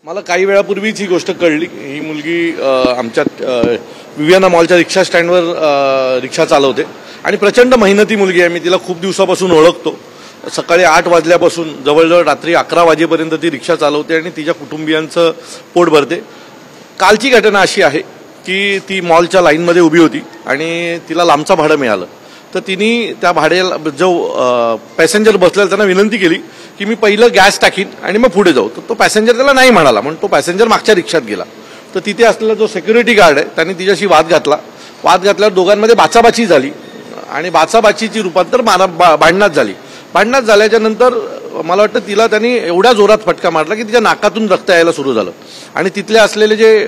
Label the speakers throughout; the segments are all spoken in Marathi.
Speaker 1: मला काही वेळापूर्वीच ही गोष्ट कळली। ही मुलगी आमच्या विवियाना मॉलच्या रिक्षा स्टँडवर रिक्षा चालवते आणि प्रचंड मेहनती मुलगी आहे। मी तिला खूप दिवसापासून ओळखतो। सकाळी 8 वाजल्यापासून जवळजवळ रात्री 11 वाजेपर्यंत ती रिक्षा चालवते आणि तिच्या कुटुंबियांचं पोट भरते। कालची घटना अशी आहे की ती मॉलच्या लाईनमध्ये उभी होती आणि तिला लांबचं भाडं मिळालं। तर तिने त्या भाड्याला जो पॅसेंजर बसलेला त्यांना विनंती केली की मी पहिलं गॅस टाकीन आणि मग पुढे जाऊ। तर तो पॅसेंजर त्याला नाही म्हणाला, म्हणून तो पॅसेंजर मागच्या रिक्षात गेला। तर तिथे असलेला जो सिक्युरिटी गार्ड आहे त्याने तिच्याशी वाद घातल्यावर दोघांमध्ये बाचाबाची झाली आणि बाचाबाचीची रूपांतर भांडणात झाली। भांडणात झाल्याच्या नंतर मला वाटतं तिला त्यांनी एवढ्या जोरात फटका मारला की तिच्या नाकातून रक्त यायला सुरू झालं आणि तिथले असलेले जे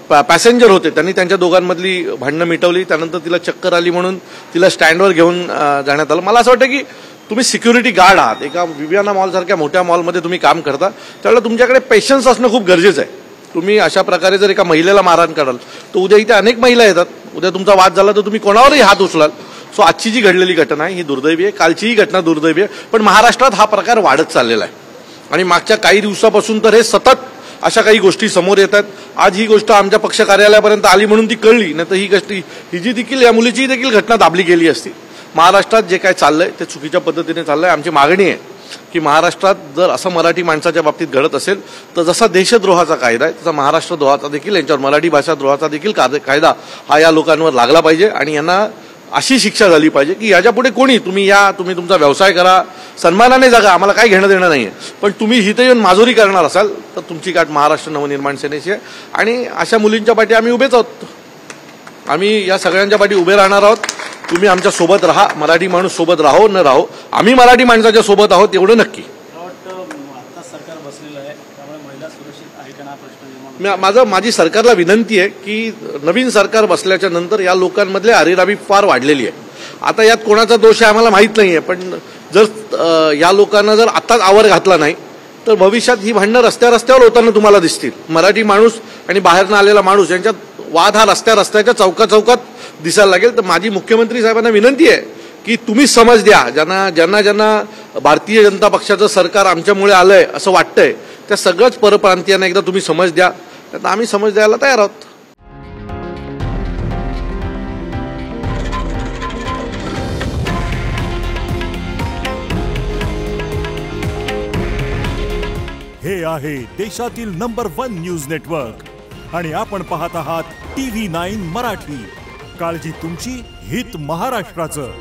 Speaker 1: पॅसेंजर होते त्यांनी त्यांच्या दोघांमधली भांडणं मिटवली। त्यानंतर तिला चक्कर आली म्हणून तिला स्टँडवर घेऊन जाण्यात आलं। मला असं वाटतं की तुम्ही सिक्युरिटी गार्ड आहात, एका विवियाना मॉल सारख्या मोठ्या मॉलमध्ये तुम्ही काम करता, त्यावेळेला तुमच्याकडे पेशन्स असणं खूप गरजेचं आहे। तुम्ही अशा प्रकारे जर एका महिलेला मारहाण कराल तर उद्या इथे अनेक महिला येतात, उद्या तुमचा वाद झाला तर तुम्ही कोणावरही हात उचलाल। सो आजची जी घडलेली घटना आहे ही दुर्दैवी आहे, कालचीही घटना दुर्दैवी आहे, पण महाराष्ट्रात हा प्रकार वाढत चाललेला आहे आणि मागच्या काही दिवसापासून तर हे सतत अशा काही गोष्टी समोर येतात। आज ही गोष्ट आमच्या पक्ष कार्यालयापर्यंत आली म्हणून ती कळली, नाही तर ही जी देखील या मुलीची देखील घटना दाबली गेली असती। महाराष्ट्रात जे काय चाललंय ते चुकीच्या पद्धतीने चाललंय। आमची मागणी आहे की महाराष्ट्रात जर असं मराठी माणसाच्या बाबतीत घडत असेल तर जसा देशद्रोहाचा कायदा आहे तसा महाराष्ट्र द्रोहाचा देखील, यांच्यावर मराठी भाषा द्रोहाचा देखील कायदा हा या लोकांवर लागला पाहिजे आणि यांना अशी शिक्षा झाली पाहिजे की याच्यापुढे कोणी तुम्ही तुमचा व्यवसाय करा, सन्मानाने जगा, आम्हाला काही घेणं देणं नाहीये, पण तुम्ही इथे येऊन माजोरी करणार असाल तर तुमची गाठ महाराष्ट्र नवनिर्माण सेनेची आहे आणि अशा मुलींच्या पाठी आम्ही उभेच आहोत। आम्ही या सगळ्यांच्या पाठी उभे राहणार आहोत। तुम्ही आमच्या सोबत राहा, मराठी माणूस सोबत राहो न राहो, आम्ही मराठी माणसाच्या सोबत आहोत एवढं नक्की। माझी सरकारला विनंती आहे की नवीन सरकार बसल्याच्या नंतर या लोकांमधले अरेरावी फार वाढलेली आहे। आता यात कोणाचा दोष आहे आम्हाला माहित नाहीये, पण जर या लोकांना जर आताच आवर घातला नाही तर भविष्यात ही भांडणं रस्त्यावर होताना तुम्हाला दिसतील। मराठी माणूस आणि बाहेरनं आलेला माणूस यांच्यात वाद हा रस्त्याच्या चौकात दिसायला लागेल। तर माझी मुख्यमंत्री साहेबांना विनंती आहे की तुम्ही समज द्या, ज्यांना भारतीय जनता पक्षाचं सरकार आमच्यामुळे आलंय असं वाटतंय त्या सगळ्याच परप्रांतीयांना एकदा तुम्ही समज द्या, तर आम्ही समज द्यायला तयार आहोत।
Speaker 2: हे आहे देशातील नंबर 1 न्यूज नेटवर्क आणि आपण पाहत आहात TV9 मराठी। काळजी तुमची, हित महाराष्ट्राचं।